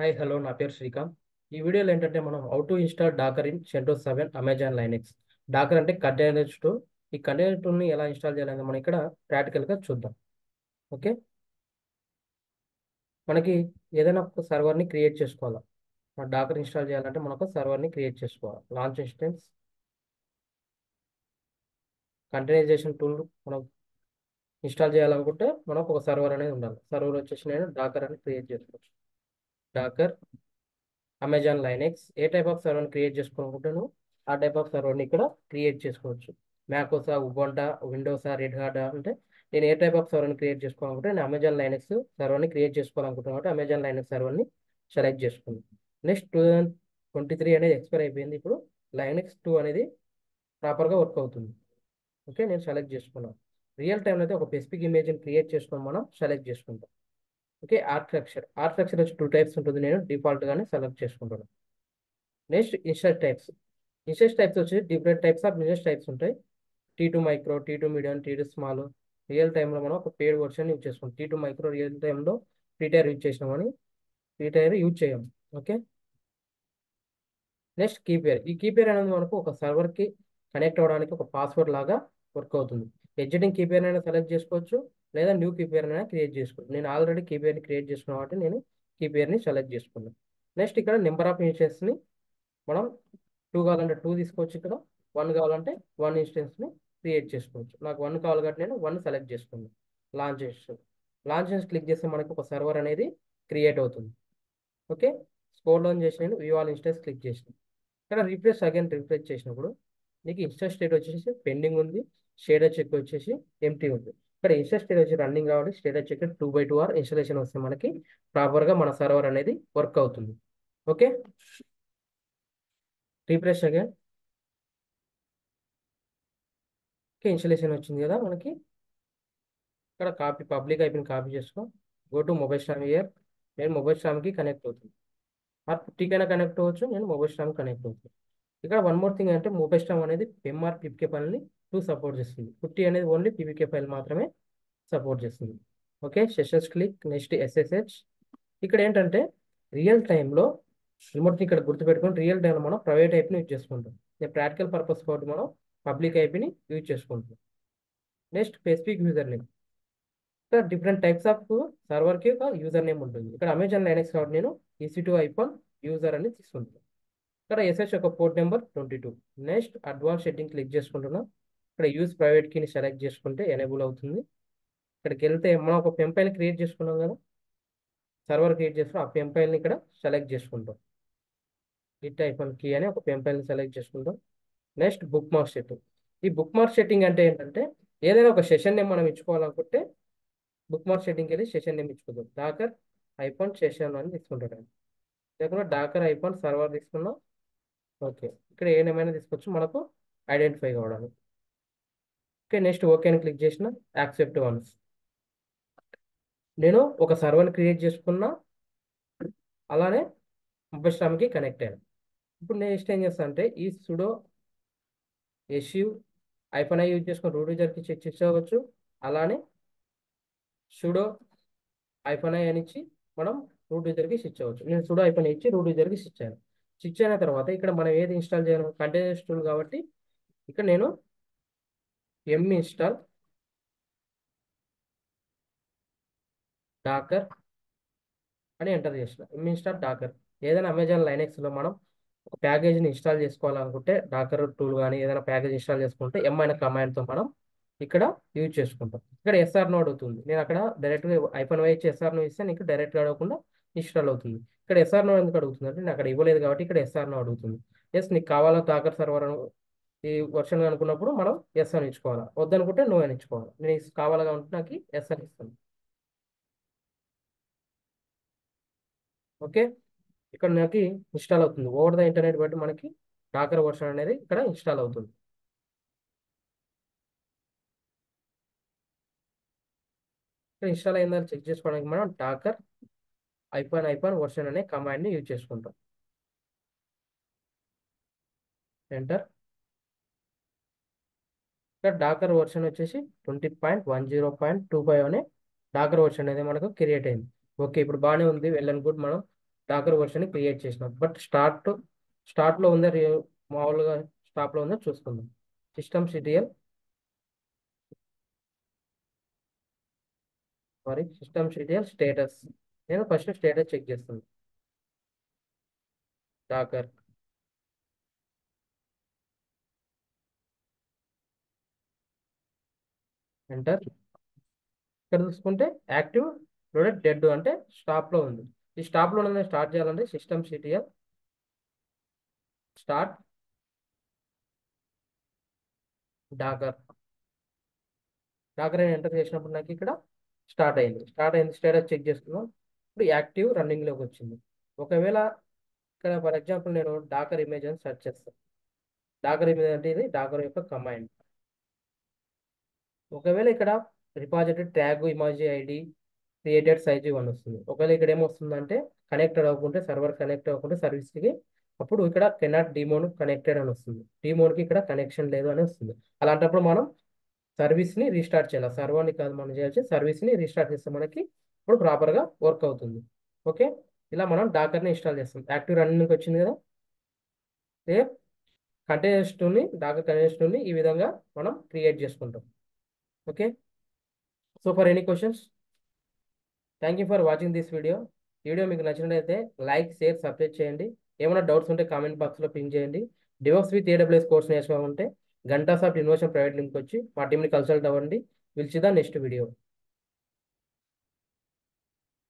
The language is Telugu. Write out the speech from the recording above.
హాయ్ హలో నా పేరు శ్రీకాంత్. ఈ వీడియోలో ఏంటంటే మనం how to install docker in CentOS 7 Amazon Linux. Docker అంటే కంటైనర్ టూల్. ఈ కంటైనర్ టూల్ని ఎలా ఇన్స్టాల్ చేయాలని మనం ఇక్కడ ప్రాక్టికల్గా చూద్దాం. ఓకే, మనకి ఏదైనా ఒక సర్వర్ని క్రియేట్ చేసుకోవాలా. మన డాకర్ ఇన్స్టాల్ చేయాలంటే మనకు సర్వర్ని క్రియేట్ చేసుకోవాలి. లాంచ్ ఇన్స్టెన్స్ కంటైనరైజేషన్ టూల్ మనం ఇన్స్టాల్ చేయాలనుకుంటే మనకు ఒక సర్వర్ అనేది ఉండాలి. సర్వర్ వచ్చేసి నేను డాకర్ అని క్రియేట్ చేసుకోవచ్చు. డాకర్ అమెజాన్ లైనెక్స్ ఏ టైప్ ఆఫ్ సర్వర్ని క్రియేట్ చేసుకోవాలనుకుంటాను ఆ టైప్ ఆఫ్ సర్వర్ని ఇక్కడ క్రియేట్ చేసుకోవచ్చు. మ్యాకోసా, ఉబొంటా, విండోసా, రెడ్ హాటా అంటే నేను ఏ టైప్ ఆఫ్ సర్వర్ని క్రియేట్ చేసుకోవాలనుకుంటే నేను అమెజాన్ లైనెక్స్ సర్వర్ని క్రియేట్ చేసుకోవాలనుకుంటున్నాను కాబట్టి అమెజాన్ లైనెక్స్ సర్వర్ని సెలెక్ట్ చేసుకున్నాను. నెక్స్ట్ 2023 అనేది ఎక్స్పైర్ అయిపోయింది. ఇప్పుడు లైనెక్స్ 2 అనేది ప్రాపర్గా వర్క్ అవుతుంది. ఓకే, నేను సెలెక్ట్ చేసుకున్నాను. రియల్ టైంలో అయితే ఒక స్పెసిఫిక్ ఇమేజ్ని క్రియేట్ చేసుకొని మనం సెలెక్ట్ చేసుకుంటాం. ఓకే, ఆర్కిటెక్చర్ వచ్చి 2 టైప్స్ ఉంటుంది. నేను డిఫాల్ట్గానే సెలెక్ట్ చేసుకుంటాను. నెక్స్ట్ ఇన్స్టెన్స్ టైప్స్ వచ్చి different types of instance types ఉంటాయి. T2 micro, T2 medium, T2 small. Real టైంలో మనం ఒక పేడ్ వర్షన్ యూజ్ చేసుకుంటాం. T2 మైక్రో రియల్ టైంలో ఫ్రీ టైర్ యూజ్ చేసినామని ఫ్రీ టైర్ యూజ్ చేయం. Okay, next key pair. ఈ కీపేర్ అనేది మనకు ఒక సర్వర్కి కనెక్ట్ అవ్వడానికి ఒక పాస్వర్డ్ లాగా వర్క్ అవుతుంది. ఎగ్జిటింగ్ కీపేర్ అయినా సెలెక్ట్ చేసుకోవచ్చు, లేదా న్యూ కీపేర్ అయినా క్రియేట్ చేసుకోవచ్చు. నేను ఆల్రెడీ కీపేర్ని క్రియేట్ చేసుకున్నాను కాబట్టి నేను కీపేర్ని సెలెక్ట్ చేసుకున్నాను. నెక్స్ట్ ఇక్కడ నెంబర్ ఆఫ్ ఇన్స్టెన్స్ని మనం 2 కావాలంటే 2 తీసుకోవచ్చు. ఇక్కడ 1 కావాలంటే 1 ఇన్స్టెన్స్ని క్రియేట్ చేసుకోవచ్చు. నాకు 1 కావాలి కాబట్టి నేను 1 సెలెక్ట్ చేసుకున్నాను. Launch instance launch instance click చేస్తే మనకు ఒక సర్వర్ అనేది క్రియేట్ అవుతుంది. ఓకే, స్క్రోల్ డౌన్ చేసి నేను వ్యూ ఆల్ ఇన్స్టెన్స్ క్లిక్ చేసిన ఇక్కడ రిఫ్రెష్ చేసినప్పుడు నీకు ఇన్స్టెన్స్ స్టేట్ వచ్చేసి పెండింగ్ ఉంది, స్టేటస్ చెక్ వచ్చేసి ఎంటీ ఉంది. ఇక్కడ ఇన్స్టెన్స్ స్టేట్ వచ్చి రన్నింగ్ కాబట్టి స్టేటస్ చెక్ 2/2 అవర్ ఇన్స్టలేషన్ వస్తే మనకి ప్రాపర్గా మన సర్వర్ అనేది వర్క్ అవుతుంది. Okay, refresh again. Okay, installation వచ్చింది కదా మనకి. ఇక్కడ కాపీ పబ్లిక్ అయిపోయింది, కాపీ చేసుకో. Go to mobile storm year. నేను మొబైల్ స్ట్రామ్కి కనెక్ట్ అవుతుంది. ఆ పుట్టికైనా కనెక్ట్ అవ్వచ్చు, నేను మొబైల్ స్ట్రామ్ కనెక్ట్ అవుతుంది. ఇక్కడ వన్ మోర్ థింగ్ అంటే మొబైల్ స్ట్రామ్ అనేది ఎంఆర్ పీపీకే ఫైల్ని సపోర్ట్ చేస్తుంది. పుట్టి అనేది ఓన్లీ పీపీకే ఫైల్ మాత్రమే సపోర్ట్ చేస్తుంది. Okay, sessions click. Next SSH. ఇక్కడ ఏంటంటే రియల్ టైంలో రిమోట్ని ఇక్కడ గుర్తుపెట్టుకొని రియల్ టైంలో మనం ప్రైవేట్ ఐపీని యూజ్ చేసుకుంటాం. నేను ప్రాక్టికల్ పర్పస్ కాబట్టి మనం పబ్లిక్ ఐపీని యూజ్ చేసుకుంటాం. Next specific user name. ఇక్కడ డిఫరెంట్ టైప్స్ ఆఫ్ సర్వర్కి ఒక యూజర్ నేమ్ ఉంటుంది. ఇక్కడ అమెజాన్ లైనెక్స్ కాబట్టి నేను EC2 ఐఫోన్ యూజర్ అని తీసుకుంటాను. ఇక్కడ ఎస్ఎస్ ఒక port number 22. Next advance setting click చేసుకుంటున్నాం. ఇక్కడ యూజ్ ప్రైవేట్ కీని సెలెక్ట్ చేసుకుంటే ఎనేబుల్ అవుతుంది. ఇక్కడికి వెళ్తే మనం ఒక పెంపైల్ని క్రియేట్ చేసుకున్నాం కదా, సర్వర్ క్రియేట్ చేసుకుని ఆ పెంపైల్ని ఇక్కడ సెలెక్ట్ చేసుకుంటాం. గిట్ ఐఫోన్ కీ అని ఒక పెంపైల్ని సెలెక్ట్ చేసుకుంటాం. Next book mark setting. ఈ బుక్ మార్క్ సెట్టింగ్ అంటే ఏంటంటే ఏదైనా ఒక సెషన్ నేమ్ మనం ఇచ్చుకోవాలనుకుంటే బుక్ మార్క్ సెట్టింగ్కి వెళ్ళి సెషన్ నేమ్ ఇచ్చుకుందాం. డాకర్ ఐఫోన్ సెషన్ అని తీసుకుంటాం. లేకుండా డాకర్ ఐఫోన్ సర్వర్ తీసుకున్నాం. ఓకే, ఇక్కడ ఏ నేమ్ అయినా తీసుకోవచ్చు మనకు ఐడెంటిఫై కావడానికి. ఓకే, నెక్స్ట్ ఓకే అని క్లిక్ చేసిన యాక్సెప్ట్ వన్స్. నేను ఒక సర్వర్ని క్రియేట్ చేసుకున్నా, అలానే మొబైల్ స్ట్రామ్కి కనెక్ట్ అయ్యాను. ఇప్పుడు నెక్స్ట్ ఏం చేస్తాను అంటే ఈ సుడో ఎస్యూ ఐఫోన్ యూజ్ చేసుకుని రూట్ యూజర్కి చెక్ చేసుకోవచ్చు. అలానే సుడో ఐఫోన్ అని ఇచ్చి మనం రూట్ యూజర్కి స్విచ్ అవ్వచ్చు. నేను సుడో ఐఫోన్ ఇచ్చి రూట్ యూజర్కి స్విచ్ అయ్యాను. స్విచ్ అయిన తర్వాత ఇక్కడ మనం ఏది ఇన్స్టాల్ చేయను, కంటైనర్ టూల్ కాబట్టి ఇక్కడ నేను ఇన్స్టాల్ డాకర్ అని ఎంటర్ చేసిన. Install docker. ఏదైనా అమెజాన్ లైనెక్స్లో మనం ఒక ప్యాకేజీని ఇన్స్టాల్ చేసుకోవాలనుకుంటే డాకర్ టూల్ కానీ ఏదైనా ప్యాకేజ్ ఇన్స్టాల్ చేసుకుంటే అనే కమాండ్తో మనం ఇక్కడ యూజ్ చేసుకుంటాం. ఇక్కడ ఎస్ఆర్ నో అడుగుతుంది. నేను అక్కడ డైరెక్ట్గా ఐఫోన్ ఇచ్చి ఎస్ఆర్ నో ఇస్తే నీకు డైరెక్ట్గా అడగకుండా ఇన్స్టాల్ అవుతుంది. ఇక్కడ ఎస్ఆర్ నో ఎందుకు అడుగుతుంది అంటే నేను అక్కడ ఇవ్వలేదు కాబట్టి ఇక్కడ ఎస్ఆర్ నో అడుగుతుంది. ఎస్ నీకు కావాలా డాకర్ సర్వర్ ఈ వర్షన్ అనుకున్నప్పుడు మనం ఎస్ అని ఇచ్చుకోవాలి, వద్దనుకుంటే నో అని ఇచ్చుకోవాలి. నేను కావాలగా ఉంటే నాకు ఎస్ అని ఇస్తాను. ఓకే, ఇక్కడ మనకి ఇన్స్టాల్ అవుతుంది. ఓవర్ ద ఇంటర్నెట్ బట్టి మనకి డాకర్ వర్షన్ అనేది ఇక్కడ ఇన్స్టాల్ అవుతుంది. ఇక్కడ ఇన్స్టాల్ అయిందని చెక్ చేసుకోవడానికి మనం డాకర్ ఐఫోన్ వర్షన్ అనే కమాండ్ని యూజ్ చేసుకుంటాం. ఎంటర్. ఇక్కడ డాకర్ వర్షన్ వచ్చేసి 20.10.25 అనే డాకర్ వర్షన్ అనేది మనకు క్రియేట్ అయింది. ఓకే, ఇప్పుడు బాగానే ఉంది. వెళ్ళని గుడ్ మనం డాకర్ వర్షన్ క్రియేట్ చేసినాం. బట్ స్టార్ట్లో ఉందా మామూలుగా స్టాప్లో ఉందా చూసుకుందాం. System CTL status. నేను ఫస్ట్ స్టేటస్ చెక్ చేస్తాను. Docker enter. ఇక్కడ చూసుకుంటే యాక్టివ్ లోడెడ్ డెడ్ అంటే స్టాప్లో ఉంది. ఈ స్టాప్లో ఉన్నది స్టార్ట్ చేయాలంటే సిస్టమ్ స్టార్ట్ డాకర్. డాకర్ అని ఎంటర్ చేసినప్పుడు నాకు ఇక్కడ స్టార్ట్ అయింది స్టేటస్ చెక్ చేసుకున్నాం. ఇప్పుడు యాక్టివ్ రన్నింగ్లోకి వచ్చింది. ఒకవేళ ఇక్కడ ఫర్ ఎగ్జాంపుల్ నేను డాకర్ ఇమేజ్ అని సెర్చ్ చేస్తాను. డాకర్ ఇమేజ్ అంటే ఇది డాకర్ యొక్క కమాండ్. ఒకవేళ ఇక్కడ repository tag image ID created size ఇవన్నీ వస్తుంది. ఒకవేళ ఇక్కడ ఏమొస్తుందంటే సర్వర్ కనెక్ట్ అవ్వకుంటే సర్వీస్కి, అప్పుడు ఇక్కడ కెనాట్ డిమోడ్ కనెక్టెడ్ అని వస్తుంది. డిమోడ్కి ఇక్కడ కనెక్షన్ లేదు అని వస్తుంది. అలాంటప్పుడు మనం సర్వీస్ని రీస్టార్ట్ చేయాలి. సర్వర్ని కాదు మనం చేయాల్సి, సర్వీస్ని రీస్టార్ట్ చేస్తే మనకి ఇప్పుడు ప్రాపర్గా వర్క్ అవుతుంది. ఓకే, ఇలా మనం డాకర్ని ఇన్స్టాల్ చేస్తాం. యాక్టివ్ రన్నింగ్కి వచ్చింది కదా. సేమ్ డాకర్ కంటైనర్ ఈ విధంగా మనం క్రియేట్ చేసుకుంటాం. Okay, so for any questions, thank you for watching this video. Video మీకు నచ్చినట్లయితే లైక్, షేర్, సబ్స్క్రైబ్ చేయండి. ఏమైనా డౌట్స్ ఉంటే కామెంట్ బాక్స్లో పింక్ చేయండి. డివోక్స్ విత్ AWS కోర్స్ నేర్చుకోవాలంటే Ganta soft innovation private link వచ్చి మా టీంని కన్సల్ట్ అవ్వండి. Will see the next video.